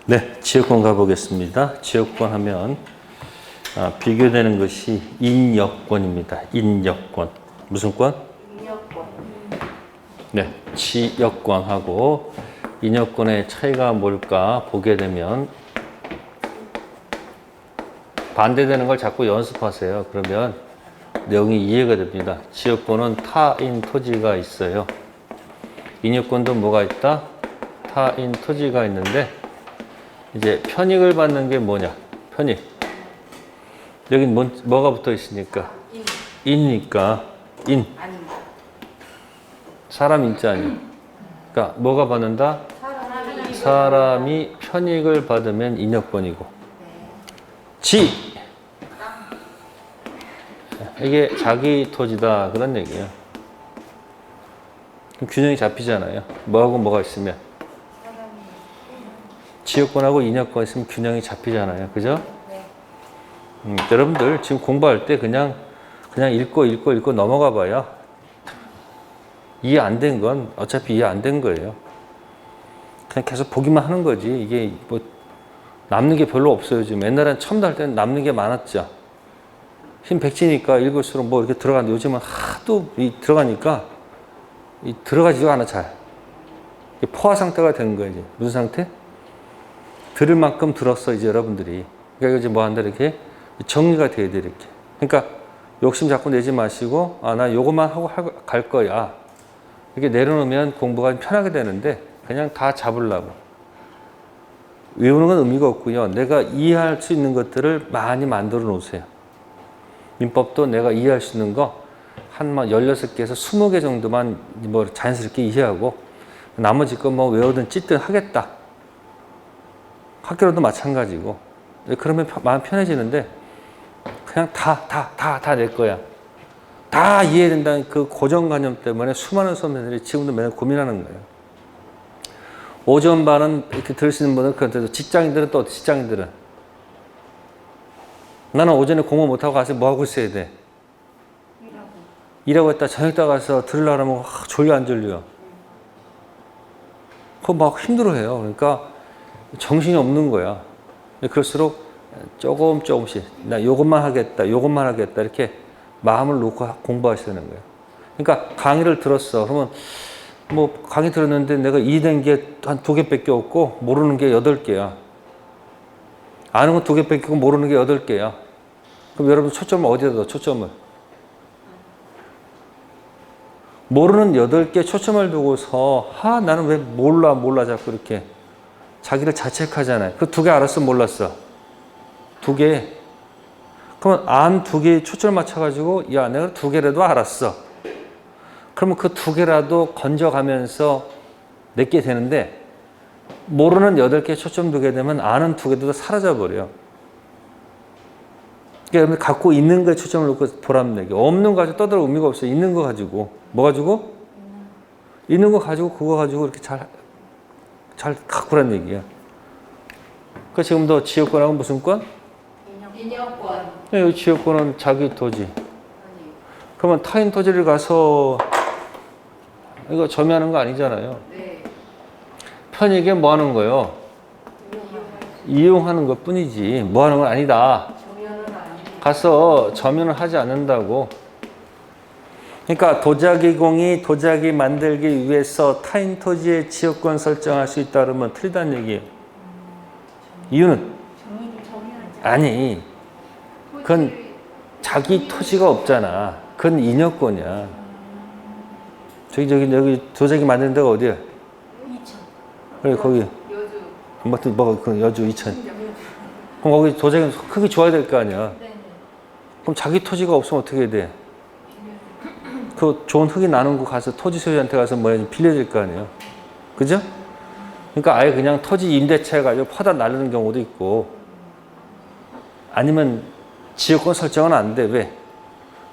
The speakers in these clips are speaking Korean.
네, 지역권 가보겠습니다. 지역권 하면 비교되는 것이 인여권입니다. 인여권. 무슨 권? 인여권. 네, 지역권하고 인여권의 차이가 뭘까 보게 되면 반대되는 걸 자꾸 연습하세요. 그러면 내용이 이해가 됩니다. 지역권은 타인 토지가 있어요. 인여권도 뭐가 있다? 타인 토지가 있는데 이제 편익을 받는 게 뭐냐? 편익. 여긴 뭐가 붙어 있으니까? 인이니까 인. 아닙니다. 사람 인자 아니야. 그러니까 뭐가 받는다? 사람이 편익을 받으면 인여권이고. 지. 이게 자기 토지다 그런 얘기예요. 그럼 균형이 잡히잖아요. 뭐하고 뭐가 있으면. 지역권하고 인여권 있으면 균형이 잡히잖아요. 그죠? 네. 여러분들 지금 공부할 때 그냥 읽고 넘어가 봐요. 이해 안 된 건 어차피 이해 안 된 거예요. 그냥 계속 보기만 하는 거지. 이게 뭐 남는 게 별로 없어요. 지금 옛날엔 처음 할 때는 남는 게 많았죠. 힘 백지니까 읽을수록 뭐 이렇게 들어가는데 요즘은 하도 들어가니까 들어가지도 않아 잘. 포화 상태가 된 거예요. 이제. 무슨 상태? 들을 만큼 들었어 이제 여러분들이. 그러니까 이제 뭐 한다 이렇게 정리가 돼야 돼 이렇게. 그러니까 욕심 자꾸 내지 마시고 나 요것만 하고 갈 거야. 이렇게 내려놓으면 공부가 편하게 되는데 그냥 다 잡으려고. 외우는 건 의미가 없고요. 내가 이해할 수 있는 것들을 많이 만들어 놓으세요. 민법도 내가 이해할 수 있는 거 한 16개에서 20개 정도만 뭐 자연스럽게 이해하고 나머지 거 뭐 외우든 찢든 하겠다. 학교로도 마찬가지고. 그러면 마음 편해지는데 그냥 다 내 거야. 다 이해된다는 그 고정관념 때문에 수많은 수험생들이 지금도 매일 고민하는 거예요. 오전 반은 이렇게 들을 수 있는 분은 그런데도 직장인들은 또 직장인들은 나는 오전에 공부 못하고 가서 뭐 하고 있어야 돼? 일하고 있다 저녁 때 가서 들으려고 하면 졸려 안 졸려? 그거 막 힘들어해요. 그러니까 정신이 없는 거야. 그럴수록 조금씩 나 요것만 하겠다 이렇게 마음을 놓고 공부하셔야 되는 거예요. 그러니까 강의를 들었어. 그러면 뭐 강의 들었는데 내가 이해된 게 한 2개밖에 없고 모르는 게 8개야. 아는 건 2개밖에 없고 모르는 게 8개야. 그럼 여러분 초점을 어디다 둬? 초점을. 모르는 8개 초점을 두고서 나는 왜 몰라 자꾸 이렇게 자기를 자책하잖아요. 그 2개 알았어 몰랐어? 2개. 그러면 안 2개에 초점을 맞춰가지고 내가 2개라도 알았어. 그러면 그 2개라도 건져가면서 내게 되는데 모르는 8개 초점 두게 되면 아는 2개도 사라져버려요. 그러니까 갖고 있는 거에 초점을 놓고 보람내기. 없는 거 가지고 떠들어 의미가 없어요. 있는 거 가지고. 뭐 가지고? 있는 거 가지고 그거 가지고 이렇게 잘 가꾸란 얘기야. 그 지금도 지역권하고 무슨 권? 인여권. 네, 지역권은 자기 토지. 그러면 타인 토지를 가서 이거 점유하는 거 아니잖아요. 네. 편익에 뭐 하는 거예요? 이용하는 것 뿐이지. 뭐 하는 건 아니다. 정연은 아닙니다. 가서 점유는 하지 않는다고. 그러니까 도자기공이 도자기 만들기 위해서 타인 토지의 지역권 설정할 수 있다 그러면 틀리다는 얘기예요. 이유는? 아니, 그건 자기 토지가 없잖아. 그건 인여권이야. 여기 도자기 만드는 데가 어디야? 이천. 그래, 거기. 여주. 그 여주 이천. 그럼 거기 도자기 크게 좋아야 될 거 아니야. 네. 그럼 자기 토지가 없으면 어떻게 해야 돼? 그 좋은 흙이 나는 곳 가서 토지 소유한테 가서 빌려야 될 거 아니에요. 그죠? 그러니까 아예 그냥 토지 임대차 해가지고 퍼다 날리는 경우도 있고 아니면 지역권 설정은 안 돼. 왜?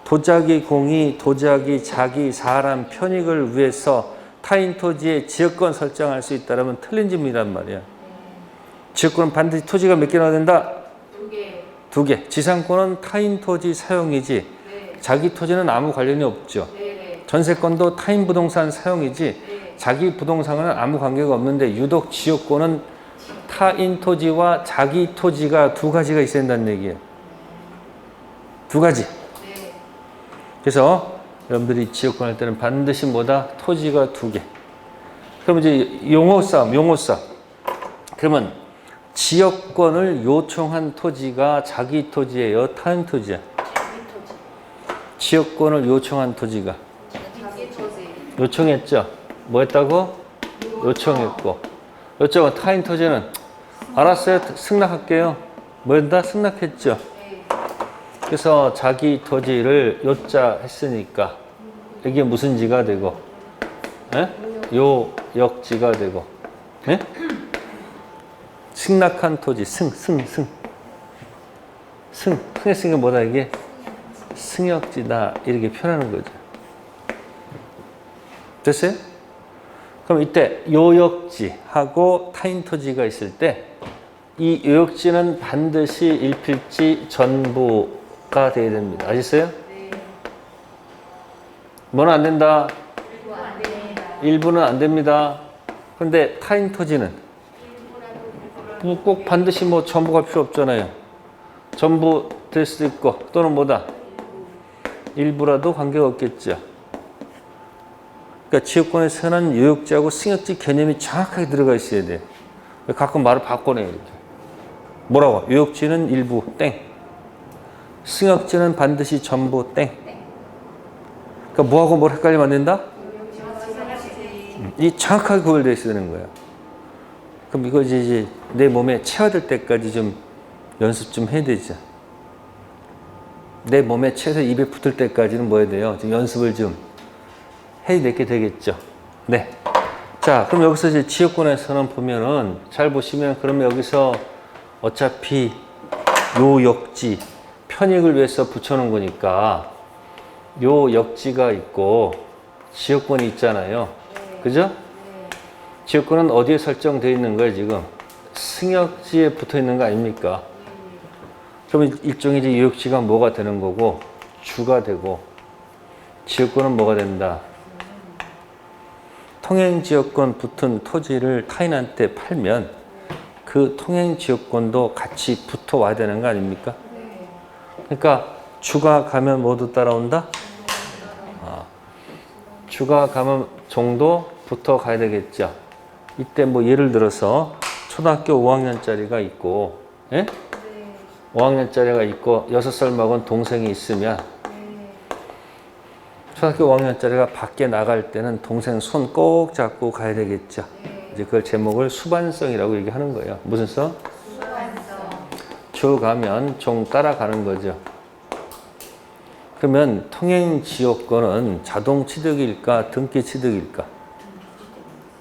도자기 공이 도자기 자기 사람 편익을 위해서 타인 토지에 지역권 설정할 수 있다면 틀린 질문이란 말이야. 지역권은 반드시 토지가 몇 개나 된다? 2개. 2개. 지상권은 타인 토지 사용이지 네. 자기 토지는 아무 관련이 없죠. 네. 전세권도 타인 부동산 사용이지 네. 자기 부동산과는 아무 관계가 없는데 유독 지역권은 타인 토지와 자기 토지가 두 가지가 있어야 된다는 얘기예요. 두 가지. 네. 그래서 여러분들이 지역권 할 때는 반드시 뭐다? 토지가 두 개. 그럼 이제 용어 싸움. 그러면 지역권을 요청한 토지가 자기 토지예요? 타인 토지야? 자기 토지. 지역권을 요청한 토지가. 자기 토지. 요청했죠? 뭐 했다고? 요청했고. 요청은 타인 토지는 알았어요. 승낙할게요. 뭐 했다? 승낙했죠? 네. 그래서 자기 토지를 요자 했으니까 이게 무슨 지가 되고, 예? 요역지가 되고, 예? 승낙한 토지, 승했으니까 뭐다 이게? 승역지다 이렇게 표현하는 거죠. 됐어요? 그럼 이때 요역지하고 타인 토지가 있을 때 이 요역지는 반드시 일필지 전부가 돼야 됩니다. 아시겠어요? 네. 뭐는 안 된다? 일부 안 됩니다. 일부는 안 됩니다. 그런데 타인 토지는 꼭 반드시 뭐 전부가 필요 없잖아요. 전부 될 수도 있고 또는 뭐다? 일부라도 관계가 없겠죠. 그러니까 지역권에서는 요역지하고 승역지 개념이 정확하게 들어가 있어야 돼요. 가끔 말을 바꿔내요. 이렇게. 뭐라고? 요역지는 일부 땡. 승역지는 반드시 전부 땡. 그러니까 뭐하고 뭘 헷갈리면 안 된다? 이 정확하게 구별되어 있어야 되는 거예요. 그럼 이거 이제 내 몸에 체화될 때까지 좀 연습 좀 해야 되죠. 내 몸에 채서 입에 붙을 때까지는 뭐 해야 돼요? 좀 연습을 좀 해내게 되겠죠. 네. 자, 그럼 여기서 이제 지역권에서는 보면은 잘 보시면 그러면 여기서 어차피 요 역지 편익을 위해서 붙여놓은 거니까 요 역지가 있고 지역권이 있잖아요. 그죠? 지역권은 어디에 설정되어 있는 거예요, 지금? 승역지에 붙어 있는 거 아닙니까? 그러면 일종의 이제 요역지가 뭐가 되는 거고, 주가 되고, 지역권은 뭐가 된다? 통행지역권 붙은 토지를 타인한테 팔면 그 통행지역권도 같이 붙어 와야 되는 거 아닙니까? 그러니까 주가 가면 모두 따라온다? 주가 가면 종도 붙어 가야 되겠죠. 이때 뭐 예를 들어서 초등학교 5학년짜리가 있고, 예? 5학년짜리가 있고 6살 먹은 동생이 있으면 초등학교 5학년짜리가 밖에 나갈 때는 동생 손 꼭 잡고 가야 되겠죠. 이제 그걸 제목을 수반성이라고 얘기하는 거예요. 무슨 성? 수반성. 주 가면 종 따라가는 거죠. 그러면 통행 지역권은 자동 취득일까 등기 취득일까?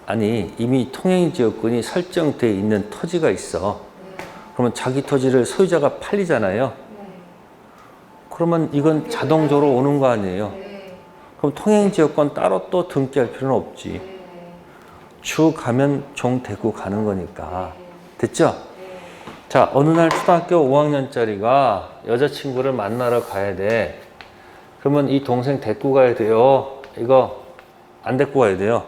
아니 이미 통행 지역권이 설정되어 있는 토지가 있어. 그러면 자기 토지를 소유자가 팔리잖아요. 그러면 이건 자동적으로 오는 거 아니에요. 그럼 통행 지역권 따로 또 등기할 필요는 없지. 주 가면 종 데리고 가는 거니까. 됐죠? 자, 어느 날 초등학교 5학년짜리가 여자친구를 만나러 가야 돼. 그러면 이 동생 데리고 가야 돼요. 이거 안 데리고 가야 돼요.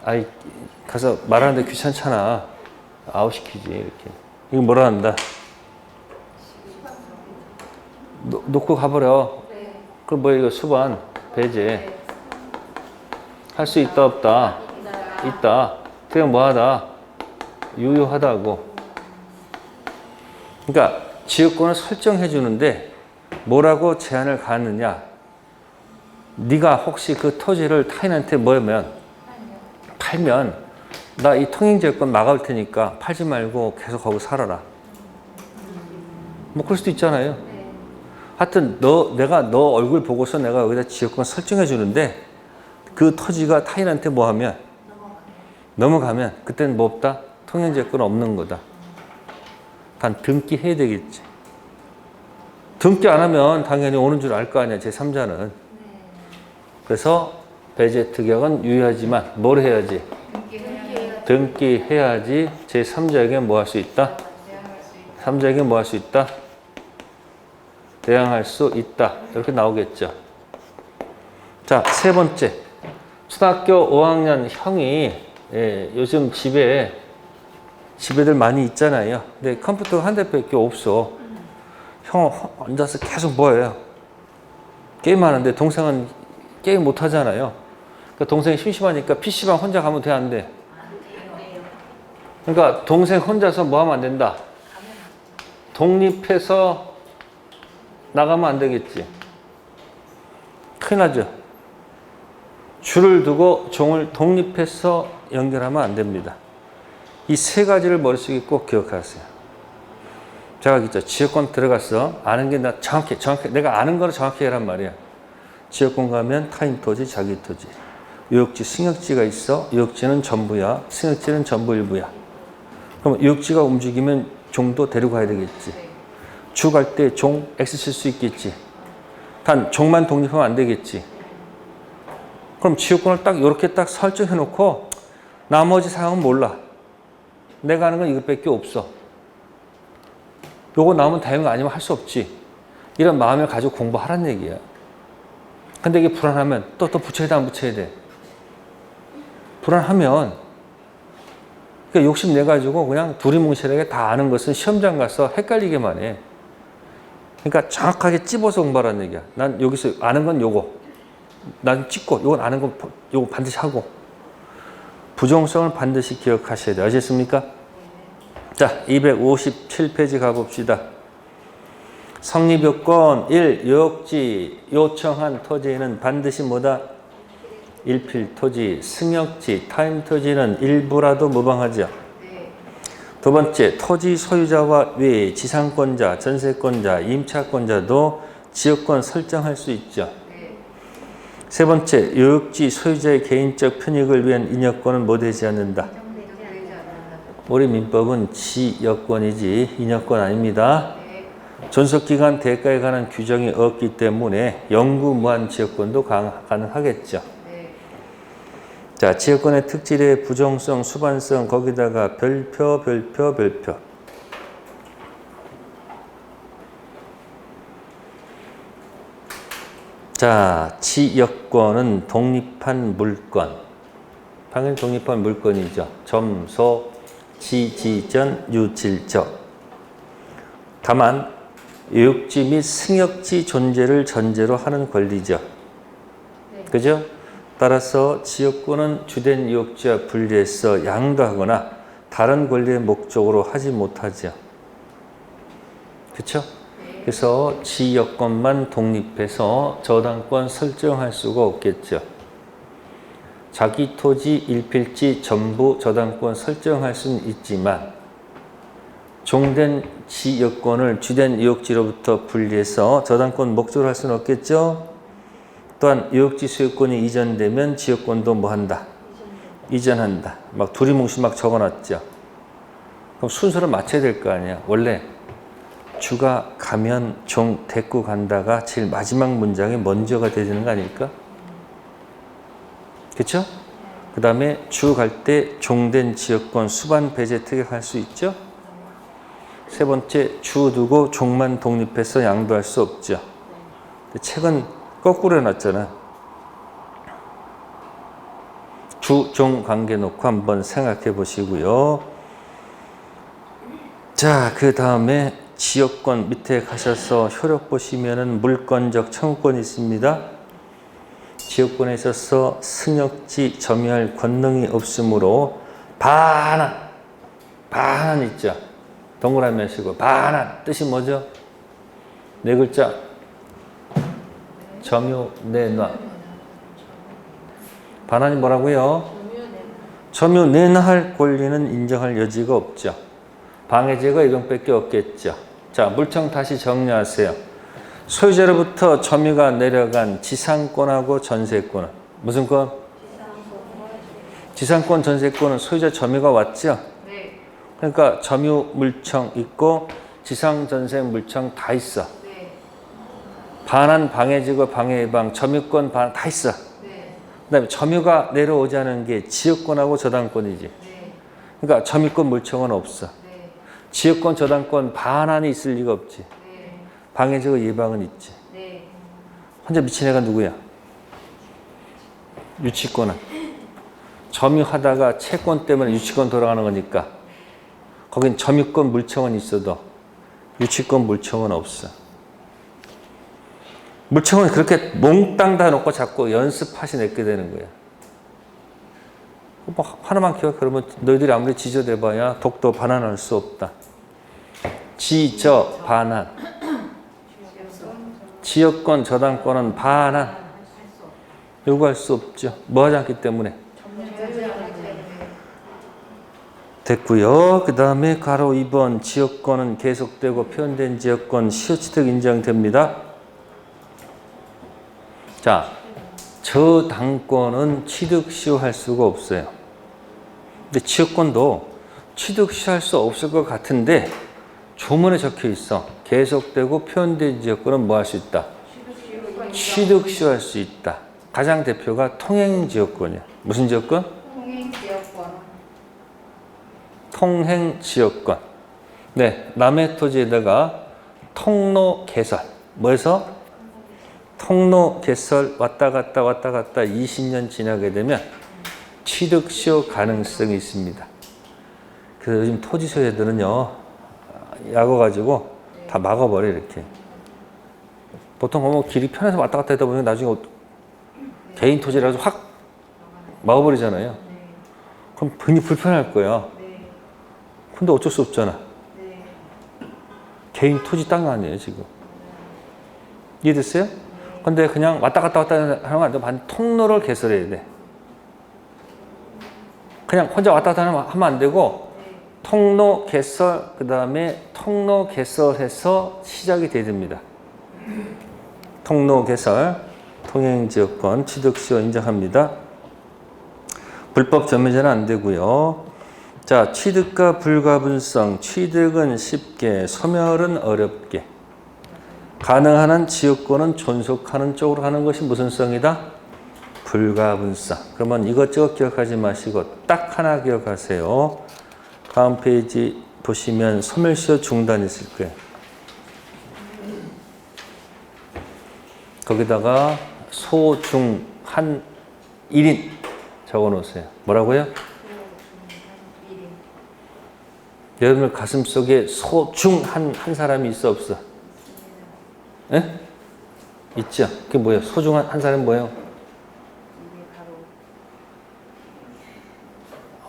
아이, 가서 말하는데 귀찮잖아. 아웃시키지, 이렇게. 이거 뭐라 한다? 놓고 가버려. 그럼 뭐 이거 수반, 배제. 할 수 있다, 없다? 있다. 그냥 뭐 하다? 유효하다고. 그러니까 지역권을 설정해 주는데 뭐라고 제한을 가느냐? 네가 혹시 그 토지를 타인한테 뭐면 팔면 나 이 통행지역권 막을 테니까 팔지 말고 계속 거기 살아라. 뭐 그럴 수도 있잖아요. 하여튼 내가 너 얼굴 보고서 내가 여기다 지역권 설정해 주는데 그 토지가 타인한테 뭐 하면 넘어가면 그때는 뭐 없다? 통행지역권 없는 거다. 단 등기해야 되겠지. 등기 안 하면 당연히 오는 줄 알 거 아니야, 제3자는. 그래서 배제 특약은 유효하지만 뭘 해야지? 등기해야지 제3자에게 뭐 할 수 있다? 3자에게 뭐 할 수 있다? 대항할 수 있다. 이렇게 나오겠죠. 자, 세 번째. 초등학교 5학년 형이 요즘 집에들 많이 있잖아요. 근데 컴퓨터가 한 대밖에 없어. 형 앉아서 계속 뭐해요? 게임하는데 동생은 게임 못 하잖아요. 그러니까 동생이 심심하니까 PC방 혼자 가면 돼, 안 돼? 그러니까 동생 혼자서 뭐 하면 안 된다? 독립해서 나가면 안 되겠지. 큰일 나죠. 줄을 두고 종을 독립해서 연결하면 안 됩니다. 이 세 가지를 머릿속에 꼭 기억하세요. 제가 있죠. 지역권 들어갔어. 아는 게 나 정확히 내가 아는 거를 정확히 해란 말이야. 지역권 가면 타인 토지, 자기 토지. 유역지, 승역지가 있어. 유역지는 전부야. 승역지는 전부 일부야. 그럼 유역지가 움직이면 종도 데리고 가야 되겠지. 주 갈 때 종 X 쓸 수 있겠지. 단 종만 독립하면 안 되겠지. 그럼 지역권을 딱 이렇게 딱 설정해 놓고 나머지 상황은 몰라. 내가 아는 건 이것밖에 없어. 요거 나오면 다행인 거 아니면 할 수 없지. 이런 마음을 가지고 공부하란 얘기야. 근데 이게 불안하면 또 붙여야 돼, 안 붙여야 돼? 불안하면 그러니까 욕심내가지고 그냥 두리뭉실하게 다 아는 것은 시험장 가서 헷갈리게만 해. 그러니까 정확하게 찝어서 공부하라는 얘기야. 난 여기서 아는 건 요거. 난 찍고 요건 아는 거 요거 반드시 하고. 부정성을 반드시 기억하셔야 돼요. 아셨습니까? 자, 257페이지 가봅시다. 성립요건 1. 유역지 요청한 토지에는 반드시 뭐다? 일필토지, 승역지, 타인토지는 일부라도 무방하죠. 두 번째, 토지 소유자와 외 지상권자, 전세권자, 임차권자도 지역권 설정할 수 있죠. 세 번째, 유역지 소유자의 개인적 편익을 위한 인여권은 뭐 되지 않는다. 우리 민법은 지역권이지 인여권 아닙니다. 존속기간 대가에 관한 규정이 없기 때문에 영구무한 지역권도 가능하겠죠. 자, 지역권의 특질의 부정성, 수반성, 거기다가 별표. 자, 지역권은 독립한 물건. 당연히 독립한 물건이죠. 점소, 지지전, 유질적. 다만 유역지 및 승역지 존재를 전제로 하는 권리죠. 그죠? 따라서 지역권은 주된 유역지와 분리해서 양도하거나 다른 권리의 목적으로 하지 못하죠. 그렇죠? 그래서 지역권만 독립해서 저당권 설정할 수가 없겠죠. 자기 토지, 일필지 전부 저당권 설정할 수는 있지만 종된 지역권을 주된 유역지로부터 분리해서 저당권 목적으로 할 수는 없겠죠. 또한 유역지 소유권이 이전되면 지역권도 뭐 한다? 이전한다. 막 두리뭉실 막 적어놨죠. 그럼 순서를 맞춰야 될 거 아니야. 원래 주가 가면 종 데리고 간다가 제일 마지막 문장에 먼저가 되는 거 아닐까? 그렇죠? 그 다음에 주 갈 때 종된 지역권 수반 배제 특약할 수 있죠? 세 번째, 주 두고 종만 독립해서 양도할 수 없죠. 책은 거꾸로 해놨잖아. 주, 종 관계 놓고 한번 생각해 보시고요. 자, 그 다음에 지역권 밑에 가셔서 효력 보시면은 물권적 청구권이 있습니다. 지역권에 있어서 승역지 점유할 권능이 없으므로 반환 있죠. 동그라미 하시고 반환 뜻이 뭐죠? 네 글자. 점유 내놔. 반환이 뭐라고요? 점유 내놔할 권리는 인정할 여지가 없죠. 방해제거 이동밖에 없겠죠. 자, 물청 다시 정리하세요. 소유자로부터 점유가 내려간 지상권하고 전세권은 무슨 권? 지상권, 전세권은 소유자 점유가 왔죠? 네. 그러니까 점유 물청 있고 지상, 전세 물청 다 있어. 네. 반환, 방해제거, 방해예방, 점유권 반환 다 있어. 네. 그다음에 점유가 내려오자는 게 지역권하고 저당권이지. 네. 그러니까 점유권 물청은 없어. 네. 지역권, 저당권 반환이 있을 리가 없지. 네. 방해제거 예방은 있지. 네. 혼자 미친 애가 누구야? 유치권은. 점유하다가 채권 때문에 유치권 돌아가는 거니까 거긴 점유권 물청은 있어도 유치권 물청은 없어. 물청은 그렇게 몽땅 다 놓고 자꾸 연습하시 냈게 되는 거야. 뭐 하나만 기억. 그러면 너희들이 아무리 지저대봐야 독도 반환할 수 없다. 지저 반환. 지역권 저당권은 반환. 요구할 수 없죠. 뭐 하지 않기 때문에. 됐고요. 그 다음에 가로 2번 지역권은 계속되고 표현된 지역권 시효취득 인정됩니다. 자, 저당권은 취득 시효할 수가 없어요. 근데 지역권도 취득 시효할 수 없을 것 같은데 조문에 적혀 있어. 계속되고 표현된 지역권은 뭐 할 수 있다? 취득 시효할 수 있다. 가장 대표가 통행 지역권이야. 무슨 지역권? 통행 지역권. 통행 지역권. 네, 남의 토지에다가 통로 개설. 뭐해서? 통로 개설 왔다 갔다 20년 지나게 되면 취득 시효 가능성이 있습니다. 그래서 요즘 토지 소유자들은요, 약어 가지고 다 막아버려 이렇게. 보통 보면 길이 편해서 왔다 갔다 하다 보면 나중에 개인 토지라서 확 막아버리잖아요. 그럼 괜히 불편할 거야. 근데 어쩔 수 없잖아. 개인 토지 땅 아니에요 지금. 이해됐어요? 근데 그냥 왔다 갔다 하는 거 아니고 반 통로를 개설해야 돼. 그냥 혼자 왔다 갔다 하면 안 되고 통로 개설, 그 다음에 통로 개설해서 시작이 돼야 됩니다. 통로 개설, 통행지역권, 취득시효 인정합니다. 불법 점유자는 안 되고요. 자, 취득과 불가분성, 취득은 쉽게, 소멸은 어렵게. 가능한 한 지역권은 존속하는 쪽으로 가는 것이 무슨 성이다? 불가분성. 그러면 이것저것 기억하지 마시고 딱 하나 기억하세요. 다음 페이지 보시면 소멸시효 중단 있을 거예요. 거기다가 소, 중, 한, 1인 적어 놓으세요. 뭐라고요? 여러분들 가슴 속에 소, 중, 한 사람이 있어 없어? 예? 있죠? 그게 뭐예요? 소중한 한 사람이 뭐예요?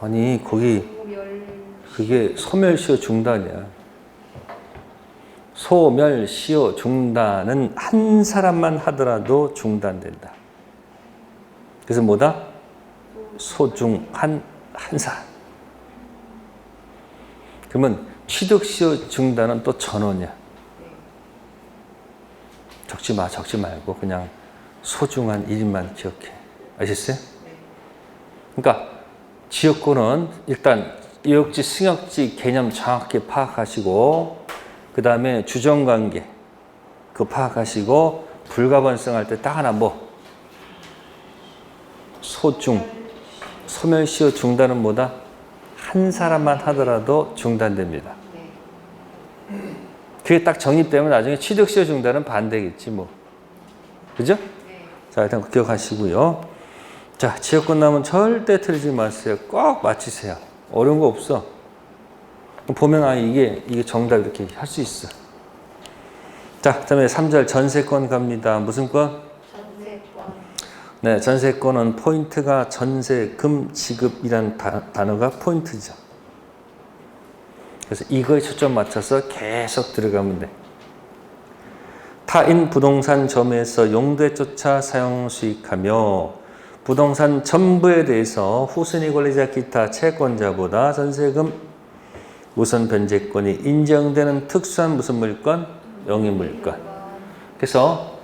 아니 거기 그게 소멸시효 중단이야. 소멸시효 중단은 한 사람만 하더라도 중단된다. 그래서 뭐다? 소중한 한 사람. 그러면 취득시효 중단은 또 전원이야. 적지 말고 그냥 소중한 1인만 기억해. 아셨어요? 그러니까 지역권은 일단 이역지, 승역지 개념 정확히 파악하시고 그 다음에 주정관계 그거 파악하시고 불가분성 할 때 딱 하나 뭐 소중, 소멸시효 중단은 뭐다? 한 사람만 하더라도 중단됩니다. 그게 딱 정립되면 나중에 취득시효 중단은 반대겠지 뭐. 그죠? 자, 일단 기억하시고요. 자, 지역권 나면 절대 틀리지 마세요. 꼭 맞히세요. 어려운 거 없어. 보면 아 이게 정답 이렇게 할 수 있어. 자, 그다음에 3절 전세권 갑니다. 무슨 권? 전세권. 네, 전세권은 포인트가 전세금 지급이란 단어가 포인트죠. 그래서 이거에 초점 맞춰서 계속 들어가면 돼. 타인 부동산 점에서 용도에 쫓아 사용 수익하며 부동산 전부에 대해서 후순위 권리자 기타 채권자보다 전세금 우선 변제권이 인정되는 특수한 무슨 물건? 용익물건. 그래서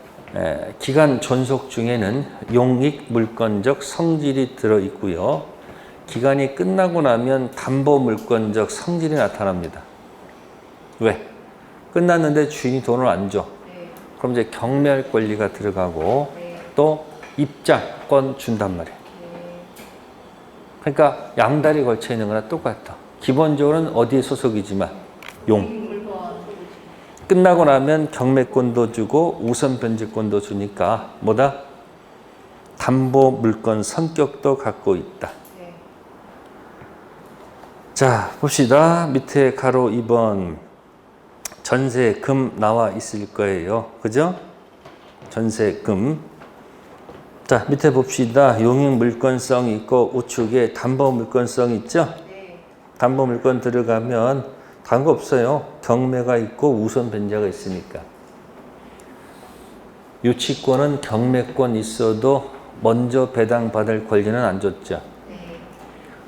기간 존속 중에는 용익 물건적 성질이 들어있고요. 기간이 끝나고 나면 담보 물건적 성질이 나타납니다. 왜? 끝났는데 주인이 돈을 안 줘. 그럼 이제 경매할 권리가 들어가고 또 입장권 준단 말이에요. 그러니까 양다리 걸쳐 있는 거나 똑같아. 기본적으로는 어디에 소속이지만 용. 끝나고 나면 경매권도 주고 우선 변제권도 주니까 뭐다? 담보 물건 성격도 갖고 있다. 네. 자, 봅시다. 밑에 가로 2번 전세금 나와 있을 거예요. 그죠? 전세금. 자, 밑에 봅시다. 용익 물건성 있고 우측에 담보 물건성 있죠? 네. 담보 물건 들어가면 다른 거 없어요. 경매가 있고 우선 변제가 있으니까. 유치권은 경매권 있어도 먼저 배당받을 권리는 안 줬죠. 네.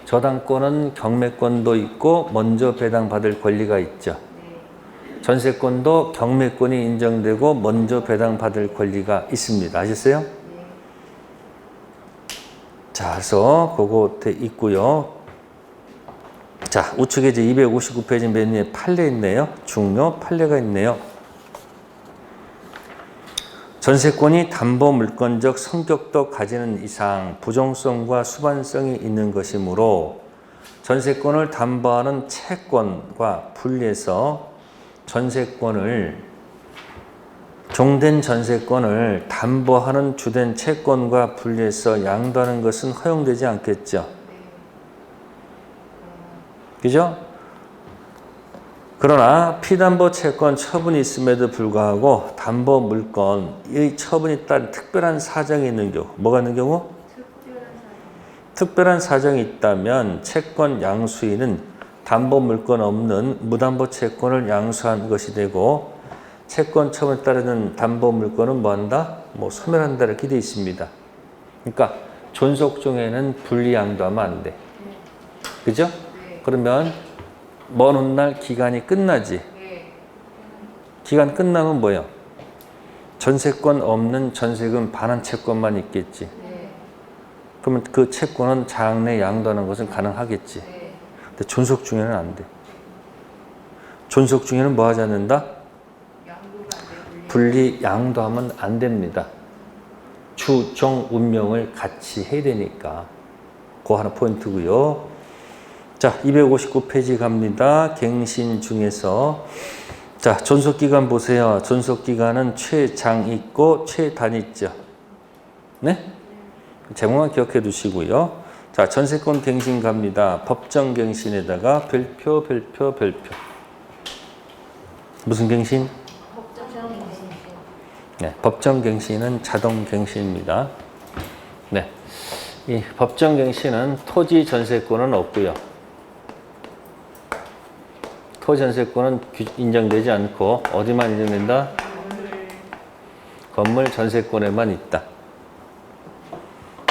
저당권은 경매권도 있고 먼저 배당받을 권리가 있죠. 네. 전세권도 경매권이 인정되고 먼저 배당받을 권리가 있습니다. 아셨어요? 네. 자, 그래서 그거 돼 있고요. 자, 우측에 이제 259페이지 맨 위에 판례 있네요. 중요 판례가 있네요. 전세권이 담보 물건적 성격도 가지는 이상 부정성과 수반성이 있는 것이므로 전세권을 담보하는 채권과 분리해서 종된 전세권을 담보하는 주된 채권과 분리해서 양도하는 것은 허용되지 않겠죠. 그죠? 그러나 피담보 채권 처분이 있음에도 불구하고 담보 물건의 처분이 따른 특별한 사정이 있는 경우, 뭐가 있는 경우? 특별한 사정이 있다면 채권 양수인은 담보 물건 없는 무담보 채권을 양수한 것이 되고 채권 처분에 따르는 담보 물건은 뭐한다? 소멸한다 이렇게 되어 있습니다. 그러니까 존속 중에는 분리 양도하면 안 돼. 그죠? 그러면 먼 훗날 기간이 끝나지. 기간 끝나면 뭐예요? 전세권 없는 전세금 반환 채권만 있겠지. 그러면 그 채권은 장래 양도하는 것은 가능하겠지. 근데 존속 중에는 안 돼. 존속 중에는 뭐 하지 않는다? 분리 양도하면 안 됩니다. 주, 종, 운명을 같이 해야 되니까. 그거 하나 포인트고요. 자, 259페이지 갑니다. 갱신 중에서 자, 존속기간 보세요. 존속기간은 최장 있고 최단 있죠. 네? 제목만 기억해 두시고요. 자, 전세권 갱신 갑니다. 법정 갱신에다가 별표. 무슨 갱신? 네, 법정 갱신은 자동 갱신입니다. 네, 이 법정 갱신은 토지 전세권은 없고요. 토지 전세권은 인정되지 않고 어디만 인정된다? 건물 전세권에만 있다.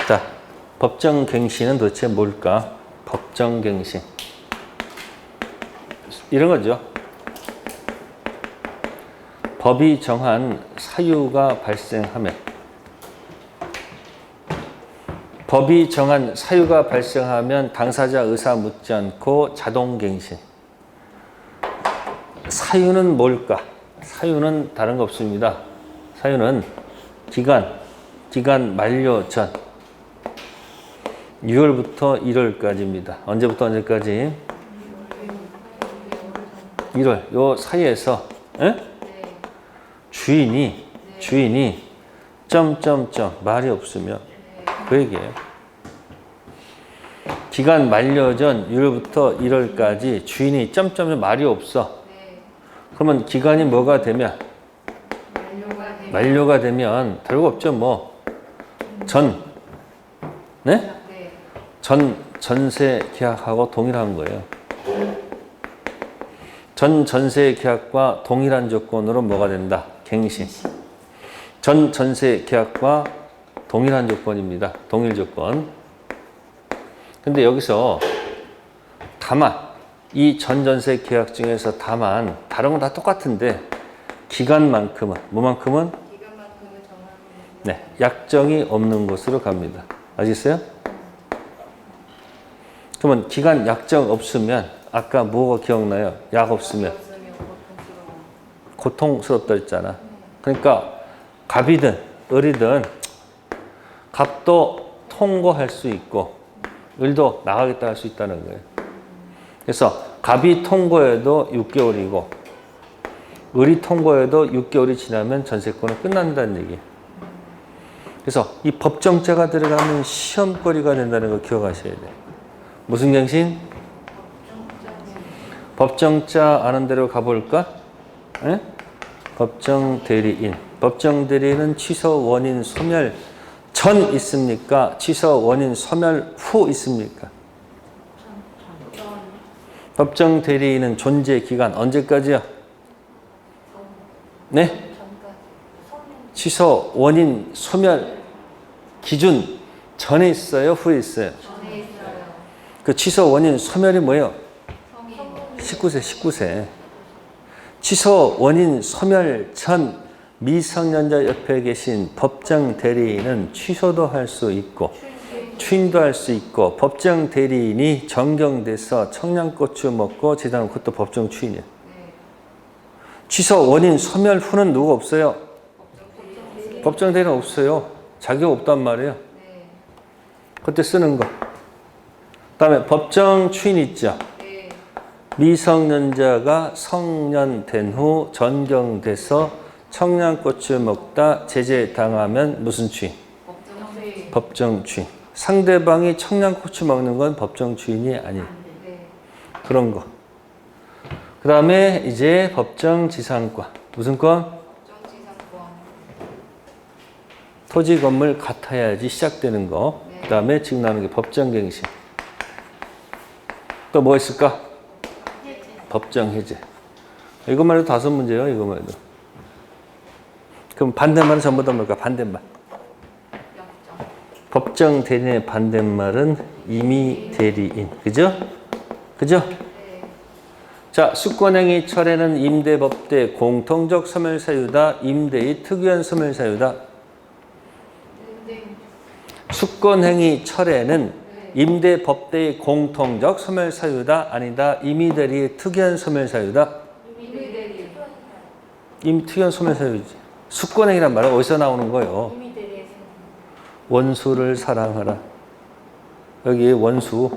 자, 법정 갱신은 도대체 뭘까? 법정 갱신. 이런 거죠. 법이 정한 사유가 발생하면 당사자 의사 묻지 않고 자동 갱신. 사유는 뭘까? 사유는 다른 거 없습니다. 사유는 기간 만료 전 6월부터 1월까지입니다. 언제부터 언제까지? 1월. 요 사이에서 주인이 말이 없으면 그 얘기예요. 기간 만료 전 6월부터 1월까지 주인이 말이 없어. 그러면 기간이 뭐가 되면? 만료가 되면 별거 없죠. 전세 계약하고 동일한 거예요. 전세 계약과 동일한 조건으로 뭐가 된다? 갱신. 전세 계약과 동일한 조건입니다. 동일 조건. 근데 여기서 다만 이 전세 계약 중에서 다만 다른 건 다 똑같은데 기간만큼은 뭐만큼은? 네, 약정이 없는 곳으로 갑니다. 아시겠어요? 그러면 기간 약정 없으면 아까 뭐가 기억나요? 약 없으면 고통스럽다 했잖아. 그러니까 갑이든 을이든 갑도 통고할 수 있고 을도 나가겠다 할 수 있다는 거예요. 그래서 갑이 통고해도 6개월이고 을이 통고해도 6개월이 지나면 전세권은 끝난다는 얘기예요. 그래서 이 법정자가 들어가면 시험거리가 된다는 거 기억하셔야 돼. 무슨 경신? 법정자 아는 대로 가볼까? 에? 법정 대리인. 법정 대리인은 취소 원인 소멸 전 있습니까? 취소 원인 소멸 후 있습니까? 법정 대리인은 존재 기간 언제까지야? 네? 취소 원인 소멸 기준 전에 있어요? 후에 있어요? 전에 있어요. 그 취소 원인 소멸이 뭐예요? 성인. 19세. 취소 원인 소멸 전 미성년자 옆에 계신 법정 대리인은 취소도 할 수 있고 추인도 할 수 있고 법정 대리인이 정경돼서 청양고추 먹고 지나면 그것도 법정 추인이야. 취소 원인 소멸 후는 누가 없어요? 법정 대리인 없어요. 자격 없단 말이에요. 그때 쓰는 거. 그다음에 법정 추인 있죠. 미성년자가 성년된 후 전경돼서 청양고추 먹다 제재당하면 무슨 추인? 법정 추인. 상대방이 청양고추 먹는 건 법정 추인이 아니에요. 그런 거. 그 다음에 이제 법정지상권. 무슨 권? 법정지상권. 토지 건물 같아야지 시작되는 거. 그 다음에 지금 나오는 게 법정갱신. 또 뭐 있을까? 법정해제. 이것만 해도 5문제예요. 이것만 해도. 그럼 반대말은 전부 다 뭘까? 반대말. 법정 대리인의 반대말은 임의 대리인. 그죠? 그죠? 자, 수권행위 철회는 임대법대 공통적 소멸사유다. 임대의 특유한 소멸사유다. 수권행위 철회는 임대법대의 공통적 소멸사유다. 아니다. 임의대리의 특유한 소멸사유다. 특유한 소멸사유지. 수권행위란 말은 어디서 나오는 거예요? 원수를 사랑하라. 여기 원수.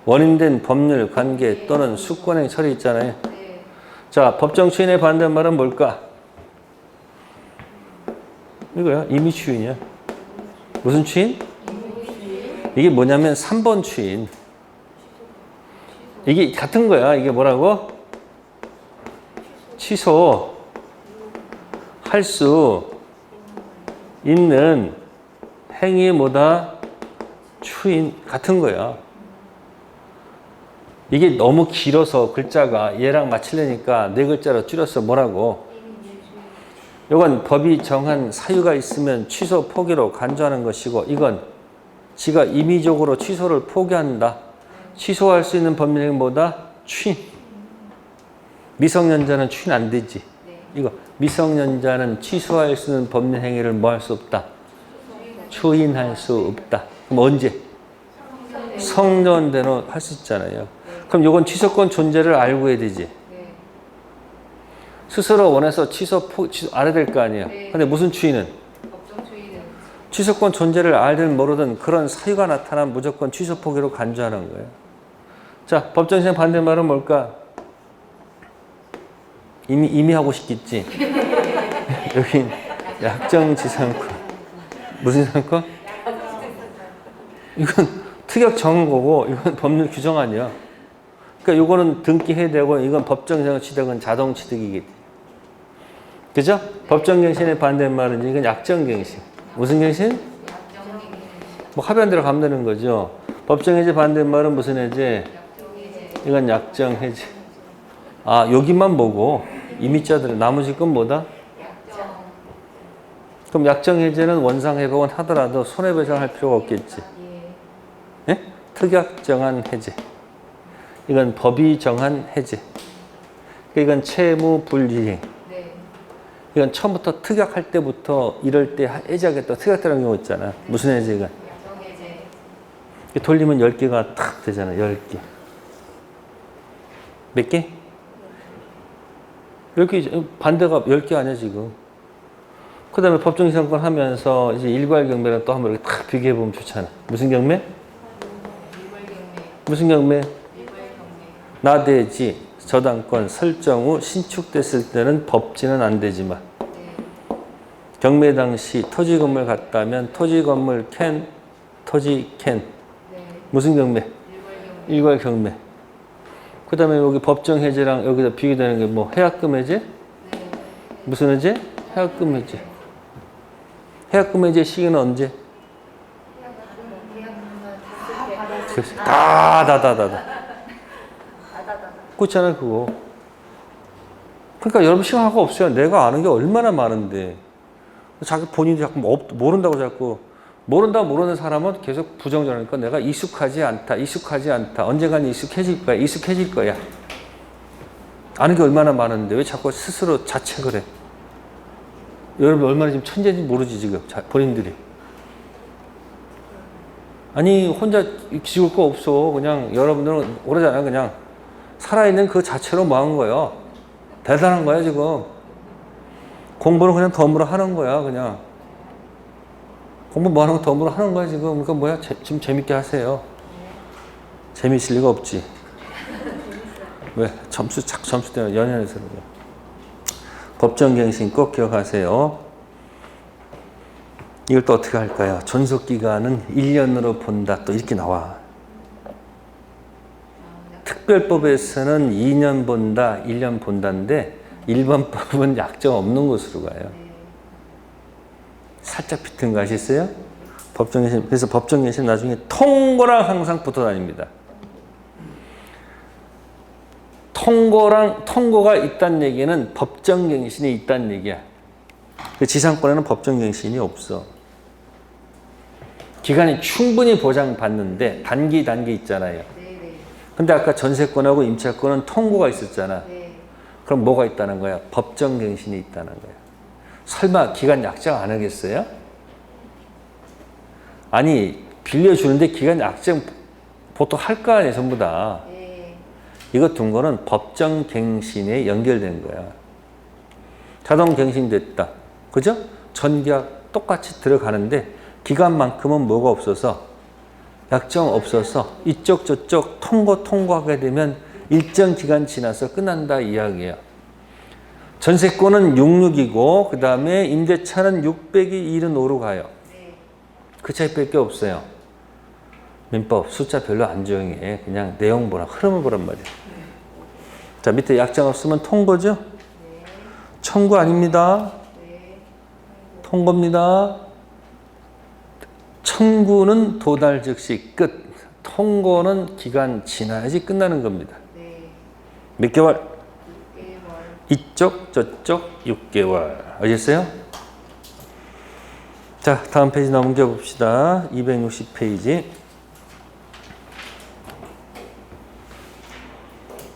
원인된 법률, 관계 또는 수권행위 처리 있잖아요. 자, 법정 추인의 반대말은 뭘까? 이거야. 임의 추인이야. 무슨 추인? 이게 뭐냐면 3번 추인. 이게 같은 거야. 이게 뭐라고? 취소. 할 수 있는 행위 뭐다? 추인 같은 거야. 이게 너무 길어서 글자가 얘랑 맞추려니까 4글자로 줄였어. 뭐라고? 이건 법이 정한 사유가 있으면 취소 포기로 간주하는 것이고 이건 지가 임의적으로 취소를 포기한다. 취소할 수 있는 법률이 뭐다? 추인. 미성년자는 추인 안 되지. 이거 미성년자는 취소할 수 있는 법률 행위를 뭐 할 수 없다? 추인할 수 없다. 그럼 언제? 성년된 후 할 수 있잖아요. 그럼 이건 취소권 존재를 알고 해야 되지. 스스로 원해서 취소 알아야 될 거 아니에요. 근데 무슨 추인은? 취소권 존재를 알든 모르든 그런 사유가 나타나면 무조건 취소 포기로 간주하는 거예요. 자, 법정시행 반대말은 뭘까? 이미 하고 싶겠지. 여긴 약정지상권. 무슨 지상권? 이건 특약 정한 거고 이건 법률 규정 아니야. 그러니까 이거는 등기해야 되고 이건 법정지상 취득은 자동 취득이기. 그죠? 법정갱신의 반대말은 이건 약정갱신. 무슨 갱신? 뭐 합의한 대로 가면 되는 거죠. 법정해제 반대말은 무슨 해제? 이건 약정해제. 아, 여기만 보고 임의자들은 나머지 건 뭐다? 그럼 약정해제는 원상회복은 하더라도 손해배상할 필요가 없겠지. 예? 특약 정한 해제. 이건 법이 정한 해제. 이건 채무 불이행. 이건 처음부터 특약할 때부터 이럴 때 해제하겠다. 특약되는 경우 있잖아. 무슨 해제가? 돌리면 10개가 탁 되잖아. 10개. 몇 개? 10개, 반대가 10개 아니야, 지금. 그 다음에 법정지상권 하면서 이제 일괄 경매랑 또 한번 이렇게 탁 비교해보면 좋잖아. 무슨 경매? 무슨 경매? 나대지, 저당권 설정 후 신축됐을 때는 법진은 안 되지만 경매 당시 토지 건물 갔다면 토지 건물 캔, 토지 캔. 네. 무슨 경매? 일괄경. 일괄 경매. 그 다음에 여기 법정 해제랑 여기다 비교되는 게 뭐 해약금 해제? 네. 무슨 해제? 해약금 해제. 해약금 해제 시기는 언제? 그렇잖아 그거. 그러니까 여러분 시간가 없어요. 내가 아는 게 얼마나 많은데 자기 본인이 자꾸 모른다고 자꾸 모르는 사람은 계속 부정적이니까 내가 익숙하지 않다. 언젠간 익숙해질 거야. 아는 게 얼마나 많은데 왜 자꾸 스스로 자책을 해? 여러분 얼마나 지금 천재인지 모르지 지금 본인들이. 아니 혼자 지울 거 없어. 그냥 여러분들은 오래잖아요. 그냥 살아있는 그 자체로 뭐 한 거예요. 대단한 거야 지금. 공부는 그냥 덤으로 하는 거야 그냥. 공부 뭐 하는 거 덤으로 하는 거야 지금. 그러니까 뭐야 좀 재밌게 하세요. 재밌을 리가 없지. 왜? 점수 때문에 연연해서 그래요. 법정갱신 꼭 기억하세요. 이걸 또 어떻게 할까요? 존속기간은 1년으로 본다. 또 이렇게 나와. 특별법에서는 2년 본다, 1년 본다인데 일반법은 약정 없는 것으로 가요. 살짝 비튼 거 아시겠어요? 법정갱신, 그래서 법정갱신 나중에 통고랑 항상 붙어 다닙니다. 통고가 있다는 얘기는 법정갱신이 있다는 얘기야. 지상권에는 법정갱신이 없어. 기간이 충분히 보장받는데 단기 있잖아요. 근데 아까 전세권하고 임차권은 통고가 있었잖아. 그럼 뭐가 있다는 거야? 법정갱신이 있다는 거야. 설마 기간 약정 안 하겠어요? 아니 빌려주는데 기간 약정 보통 할 거 아니에요 전부 다. 이거 둔 거는 법정갱신에 연결된 거야. 자동갱신됐다. 그죠? 전계약 똑같이 들어가는데 기간만큼은 뭐가 없어서 약정 없어서 이쪽 저쪽 통고하게 되면 일정 기간 지나서 끝난다 이야기예요. 전세권은 66이고 그 다음에 임대차는 600이 1은 5로 가요. 그 차이밖에 없어요. 민법 숫자 별로 안 중요해. 그냥 내용 보라 흐름을 보란 말이에요. 자 밑에 약정 없으면 통고죠? 청구 아닙니다. 통고입니다. 청구는 도달 즉시 끝. 통고는 기간 지나야지 끝나는 겁니다. 몇 개월? 6개월. 이쪽 저쪽 6개월. 아셨어요? 자 다음 페이지 넘겨 봅시다. 260페이지.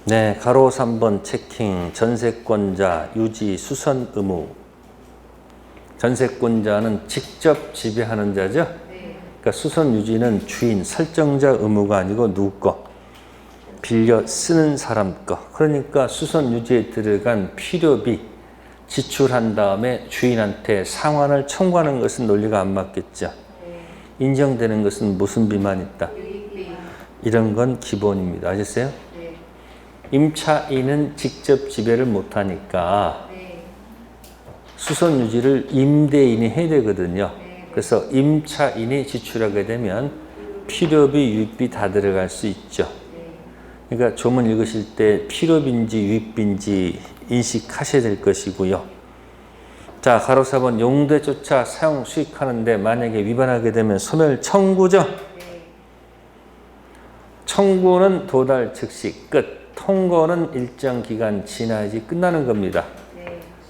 네, 가로 3번 체킹. 전세권자 유지 수선 의무. 전세권자는 직접 지배하는 자죠. 그러니까 수선 유지는 주인 설정자 의무가 아니고 누구 거? 빌려 쓰는 사람 거. 그러니까 수선 유지에 들어간 필요비 지출한 다음에 주인한테 상환을 청구하는 것은 논리가 안 맞겠죠. 인정되는 것은 무슨 비만 있다? 이런 건 기본입니다. 아셨어요? 임차인은 직접 지배를 못하니까 수선 유지를 임대인이 해야 되거든요. 그래서 임차인이 지출하게 되면 필요비, 유익비 다 들어갈 수 있죠. 그러니까 조문 읽으실 때 필요비인지 유익비인지 인식하셔야 될 것이고요. 자, 가로 4번 용도조차 사용 수익하는데 만약에 위반하게 되면 소멸 청구죠. 청구는 도달 즉시 끝. 통고는 일정 기간 지나야지 끝나는 겁니다.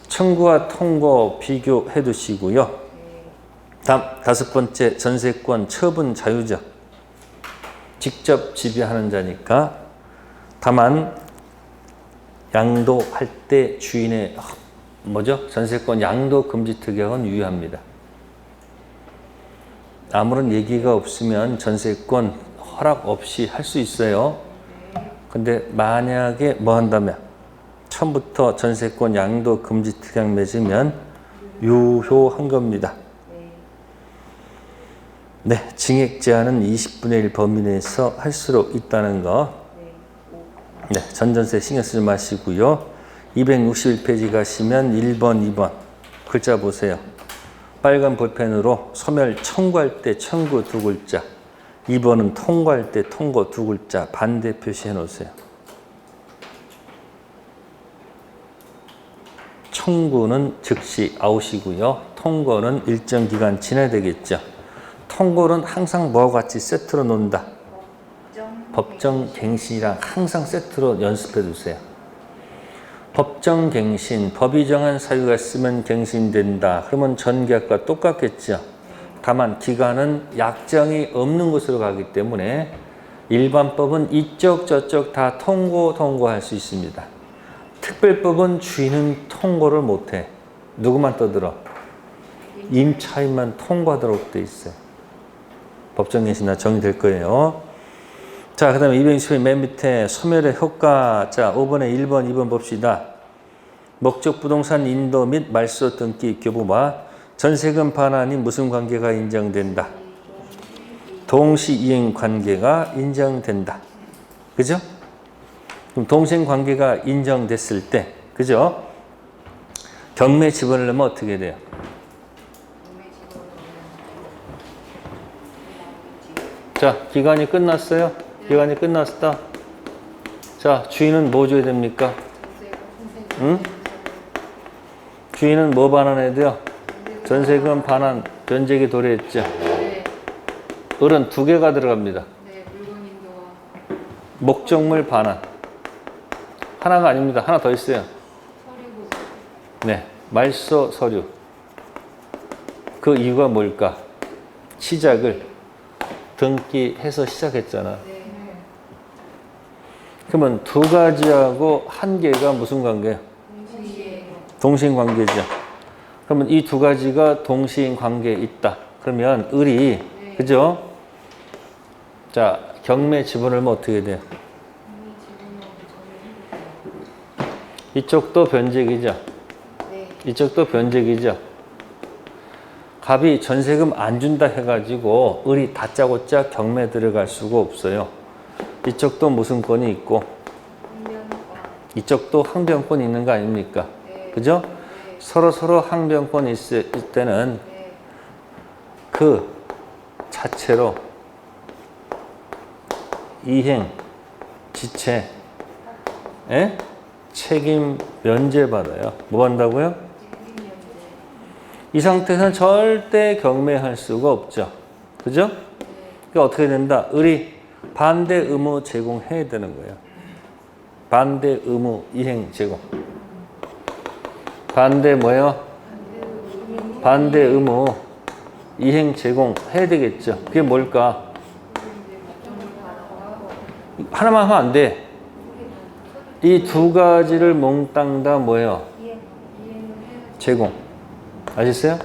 청구와 통고 비교해 두시고요. 다음 5번째 전세권 처분 자유죠. 직접 지배하는 자니까. 다만 양도할 때 주인의 뭐죠? 전세권 양도 금지 특약은 유효합니다. 아무런 얘기가 없으면 전세권 허락 없이 할 수 있어요. 근데 만약에 뭐 한다면 처음부터 전세권 양도 금지 특약 맺으면 유효한 겁니다. 네, 징액 제한은 20분의 1 범위 내에서 할 수 있다는 거. 네, 전전세 신경 쓰지 마시고요. 261페이지 가시면 1번, 2번 글자 보세요. 빨간 볼펜으로 소멸 청구할 때 청구 두 글자, 2번은 통과할 때 통고 두 글자 반대 표시해 놓으세요. 청구는 즉시 아웃이고요. 통고는 일정 기간 지나야 되겠죠. 통고는 항상 뭐와 같이 세트로 논다. 법정갱신이랑 항상 세트로 연습해 두세요. 법정갱신, 법이 정한 사유가 있으면 갱신된다. 그러면 전계약과 똑같겠죠. 다만 기간은 약정이 없는 것으로 가기 때문에 일반법은 이쪽 저쪽 다 통고할 수 있습니다. 특별법은 주인은 통고를 못해. 누구만 떠들어? 임차인만 통고하도록 돼 있어요. 법정갱신 정리될 거예요. 자, 그 다음에 220회 맨 밑에 소멸의 효과. 자, 5번에 1번, 2번 봅시다. 목적 부동산 인도 및 말소 등기 교부와 전세금 반환이 무슨 관계가 인정된다? 동시이행 관계가 인정된다. 그죠? 그럼 동시행 관계가 인정됐을 때, 그죠? 경매 지분을 넣으면 어떻게 돼요? 자, 기간이 끝났어요. 기간이 끝났다. 자, 주인은 뭐 줘야 됩니까? 응? 주인은 뭐 반환해야 돼요? 전세금 반환, 변제기 도래했죠. 을은 두 개가 들어갑니다. 목적물 반환. 하나가 아닙니다. 하나 더 있어요. 네, 말소 서류. 그 이유가 뭘까? 시작을 등기해서 시작했잖아. 그러면 두 가지하고 한 개가 무슨 관계예요? 동시행 관계죠. 그러면 이 두 가지가 동시행 관계에 있다. 그러면 을이 그죠? 자, 경매 지분을 뭐 어떻게 돼요? 이쪽도 변제기죠. 이쪽도 변제기죠. 갑이 전세금 안 준다 해가지고 을이 다짜고짜 경매 들어갈 수가 없어요. 이쪽도 무슨 권이 있고 이쪽도 항변권이 있는 거 아닙니까? 그죠? 서로 항변권이 있을 때는 그 자체로 이행, 지체, 책임 면제받아요. 뭐 한다고요? 이 상태에서는 절대 경매할 수가 없죠. 그죠? 그러니까 어떻게 된다? 을이 반대 의무 제공해야 되는 거예요. 반대 의무 이행 제공. 반대 뭐예요? 반대 의무 이행 제공해야 되겠죠. 그게 뭘까? 하나만 하면 안 돼. 이 두 가지를 몽땅 다 뭐예요? 제공. 아셨어요?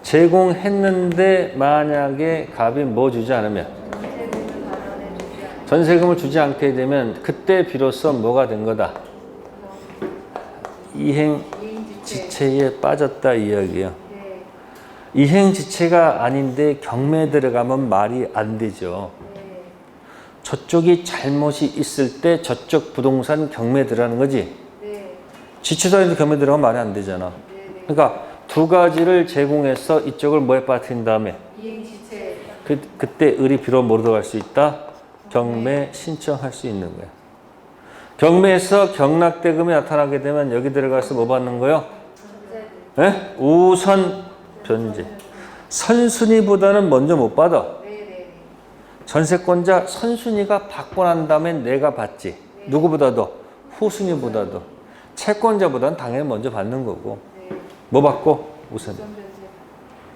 제공했는데 만약에 갑이 뭐 주지 않으면 전세금을 주지 않게 되면 그때 비로소 뭐가 된 거다? 이행지체에 빠졌다 이야기예요. 이행지체가 아닌데 경매에 들어가면 말이 안 되죠. 저쪽이 잘못이 있을 때 저쪽 부동산 경매에 들어가는 거지. 지체도 아닌데 경매에 들어가면 말이 안 되잖아. 그러니까 두 가지를 제공해서 이쪽을 뭐에 빠뜨린 다음에 그때 을이 비로 뭐로 들어갈 수 있다? 경매 신청할 수 있는 거야. 경매에서 경락대금이 나타나게 되면 여기 들어가서 뭐 받는 거요? 네? 우선 변제. 선순위보다는 먼저 못 받아. 전세권자 선순위가 받고 난 다음에 내가 받지. 누구보다도? 후순위보다도. 채권자보다는 당연히 먼저 받는 거고. 뭐 받고? 우선.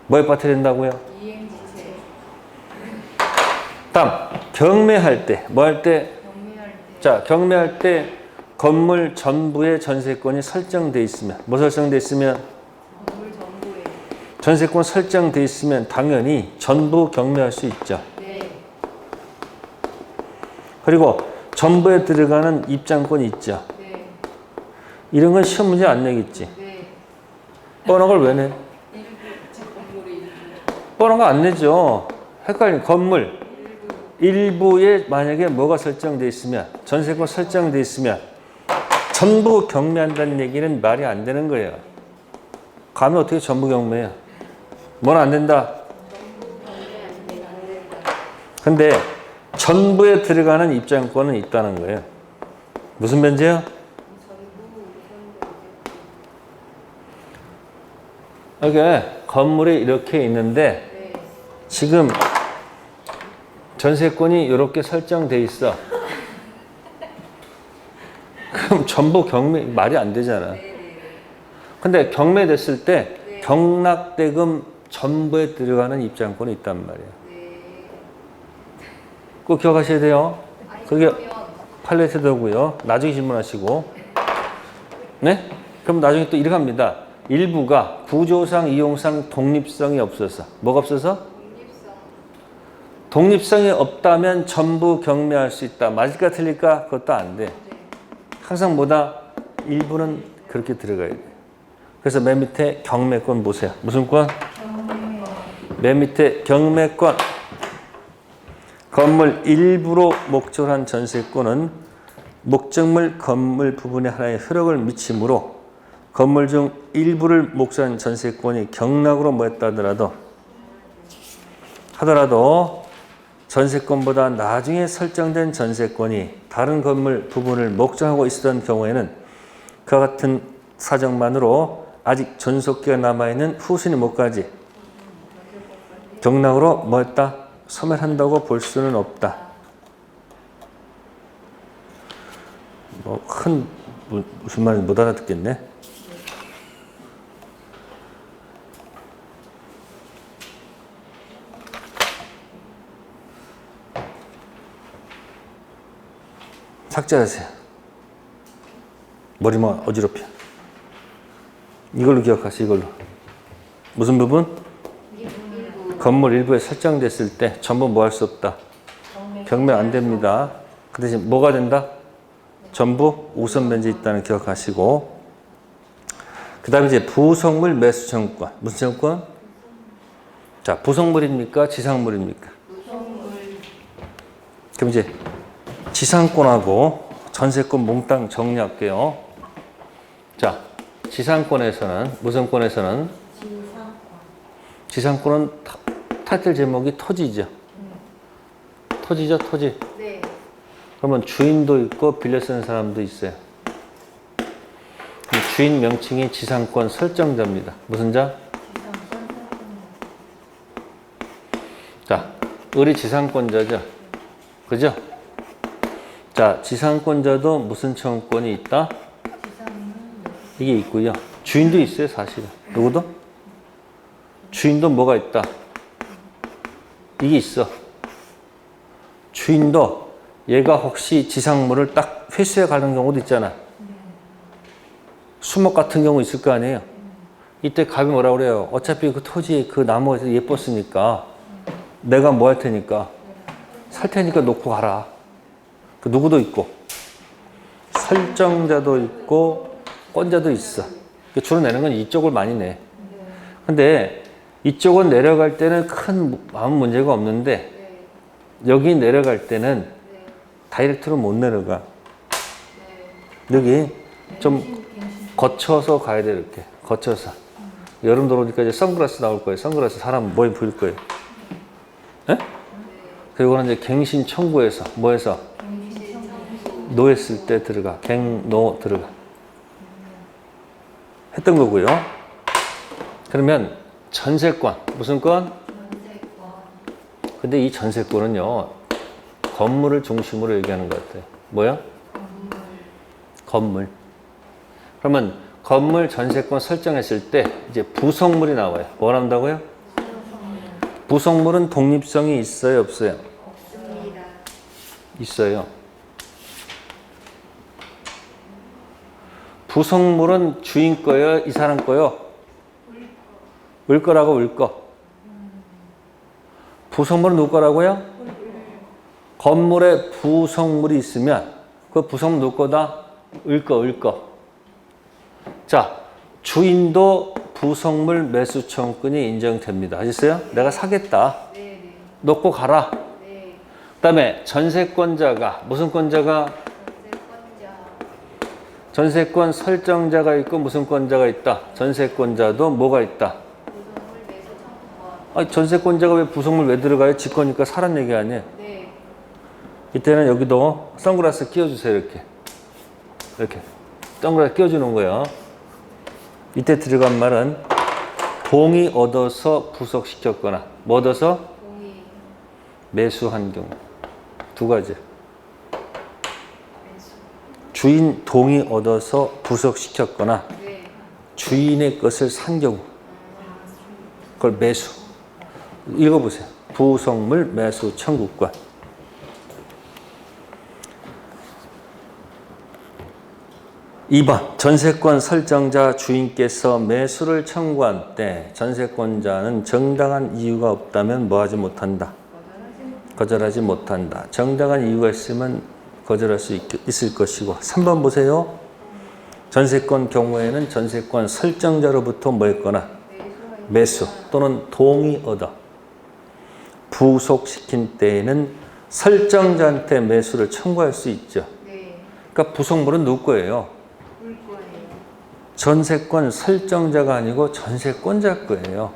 뭐에 빠뜨린다고요? 다음, 경매할 때. 뭐 할 때? 자, 경매할 때 건물 전부의 전세권이 설정돼 있으면, 뭐 설정돼 있으면? 전세권 설정돼 있으면 당연히 전부 경매할 수 있죠. 그리고 전부에 들어가는 입장권이 있죠. 이런 건 시험 문제 안 내겠지. 뻔한 걸 왜 내? 뻔한 거 안 내죠. 헷갈리는 건물 일부에 만약에 뭐가 설정돼 있으면, 전세권 설정돼 있으면 전부 경매한다는 얘기는 말이 안 되는 거예요. 가면 어떻게 전부 경매해요? 뭐는 안 된다. 근데 전부에 들어가는 입장권은 있다는 거예요. 무슨 변제요? 이게 건물이 이렇게 있는데 지금 전세권이 이렇게 설정돼 있어. 그럼 전부 경매 말이 안 되잖아. 근데 경매됐을 때 경락대금 전부에 들어가는 입장권이 있단 말이에요. 꼭 기억하셔야 돼요. 그게 팔레트더고요. 나중에 질문하시고. 네? 그럼 나중에 또 이렇게 합니다. 일부가 구조상, 이용상 독립성이 없어서. 뭐가 없어서? 독립성이 없다면 전부 경매할 수 있다. 맞을까 틀릴까? 그것도 안 돼. 항상 뭐다? 일부는 그렇게 들어가야 돼. 그래서 맨 밑에 경매권 보세요. 무슨 권? 맨 밑에 경매권. 건물 일부로 목적한 전세권은 목적물 건물 부분에 하나의 효력을 미치므로 건물 중 일부를 목적한 전세권이 경락으로 모였다 하더라도 전세권보다 나중에 설정된 전세권이 다른 건물 부분을 목적하고 있었던 경우에는 그와 같은 사정만으로 아직 존속기가 남아있는 후순위 못까지 경락으로 모였다 소멸한다고 볼 수는 없다. 무슨 말인지 못 알아듣겠네. 삭제하세요. 머리만 어지럽혀. 이걸로 기억하세요. 이걸로. 무슨 부분? 건물 일부에 설정됐을 때 전부 뭐 할 수 없다. 경매 안 됩니다. 그 대신 뭐가 된다? 전부 우선 변제 있다는 기억하시고, 그 다음에 이제 부속물 매수 청구권. 무슨 청구권? 자, 부속물입니까? 지상물입니까? 그럼 이제 지상권하고 전세권 몽땅 정리할게요. 자, 지상권에서는 무슨 권에서는 지상권은 타이틀 제목이 토지죠. 토지죠, 토지. 네. 그러면 주인도 있고 빌려 쓰는 사람도 있어요. 주인 명칭이 지상권 설정자입니다. 무슨 자? 자, 을이 지상권자죠. 그죠? 자, 지상권자도 무슨 청구권이 있다? 이게 있고요. 주인도 있어요, 사실은. 누구도? 주인도 뭐가 있다? 이게 있어. 주인도 얘가 혹시 지상물을 딱 회수해 가는 경우도 있잖아. 수목 같은 경우 있을 거 아니에요. 이때 갑이 뭐라 그래요? 어차피 그 토지 그 나무가 예뻤으니까 내가 뭐 할 테니까 살 테니까 놓고 가라. 그 누구도 있고 설정자도 있고 권자도 있어. 주로 내는 건 이쪽을 많이 내. 근데 이쪽은 내려갈 때는 큰 아무 문제가 없는데 여기 내려갈 때는 다이렉트로 못 내려가. 여기 좀 거쳐서 가야 돼. 이렇게 거쳐서. 여름 들어오니까 이제 선글라스 나올 거예요. 선글라스 사람 뭐에 보일 거예요. 예? 그리고는 이제 갱신 청구해서 뭐해서 노했을 때 들어가. 갱노 들어가. 했던 거고요. 그러면 전세권 무슨 권? 근데 이 전세권은요 건물을 중심으로 얘기하는 것 같아요. 뭐야? 건물. 그러면 건물 전세권 설정했을 때 이제 부속물이 나와요. 뭐 나온다고요? 부속물은 독립성이 있어요, 없어요? 없습니다. 있어요. 부속물은 주인 거요, 이 사람 거요? 을 거라고 을 거. 부속물은 누구 거라고요? 건물에 부속물이 있으면 그 부속물 누구 거다? 을 거, 을 거. 자, 주인도 부속물 매수 청구권이 인정됩니다. 아셨어요? 내가 사겠다. 네. 놓고 가라. 네. 그 다음에 전세권자가 무슨 권자가? 전세권 설정자가 있고 무슨 권자가 있다? 전세권자도 뭐가 있다? 아, 전세권자가 왜 부속물 왜 들어가요? 지 거니까 사란 얘기 아니에요. 네. 이때는 여기도 선글라스 끼워주세요. 이렇게 선글라스 끼워주는 거예요. 이때 들어간 말은 동의 얻어서 부속시켰거나 뭐 얻어서? 동의. 매수한 경우. 두 가지. 매수. 주인 동의 얻어서 부속시켰거나 네. 주인의 것을 산 경우. 그걸 매수. 읽어보세요. 부속물 매수 청구권. 2번 전세권 설정자 주인께서 매수를 청구한 때 전세권자는 정당한 이유가 없다면 뭐하지 못한다. 거절하지 못한다. 정당한 이유가 있으면 거절할 수 있을 것이고 3번 보세요. 전세권 경우에는 전세권 설정자로부터 뭐 했거나 매수 또는 동의 얻어 부속시킨 때에는 설정자한테 매수를 청구할 수 있죠. 네. 그러니까 부속물은 누구 거예요? 울 거예요. 전세권 설정자가 아니고 전세권자 거예요.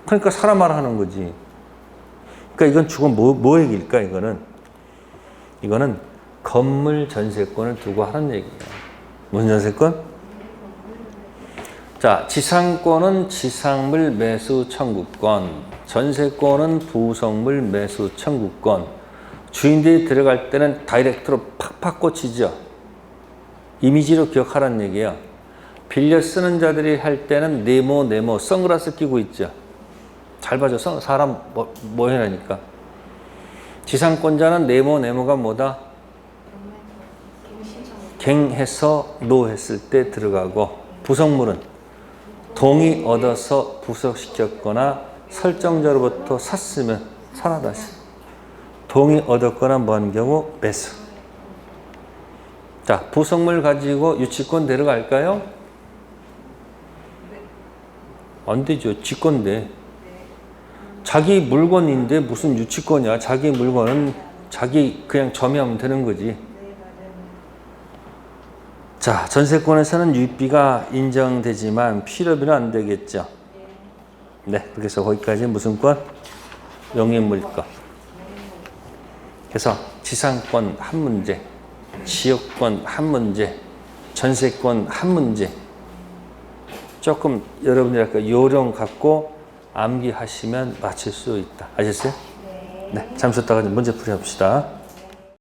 그러니까 사람 말 하는 거지. 그러니까 이건 주건 뭐 얘기일까 이거는 건물 전세권을 두고 하는 얘기예요. 무슨 전세권? 자, 지상권은 지상물 매수 청구권, 전세권은 부속물 매수 청구권. 주인들이 들어갈 때는 다이렉트로 팍팍 꽂히죠. 이미지로 기억하라는 얘기예요. 빌려 쓰는 자들이 할 때는 네모 선글라스 끼고 있죠. 잘 봐줘. 사람 뭐 해라니까. 지상권자는 네모가 뭐다? 갱해서 노했을 때 들어가고 부속물은 동의 얻어서 부속시켰거나 설정자로부터 샀으면 사라 다시 동의 얻었거나 뭐한 경우 매수. 자, 부속물 가지고 유치권 데려갈까요? 안 되죠. 지 건데. 자기 물건인데 무슨 유치권이야. 자기 물건은 자기 그냥 점유하면 되는 거지. 자, 전세권에서는 유입비가 인정되지만 필요비는 안 되겠죠. 네, 그래서 거기까지 무슨 권? 용익물권. 그래서 지상권 한 문제, 지역권 한 문제, 전세권 한 문제. 조금 여러분들이 아까 요령 갖고 암기하시면 맞출 수 있다. 아셨어요? 네. 잠시 쉬었다가 문제 풀이 합시다.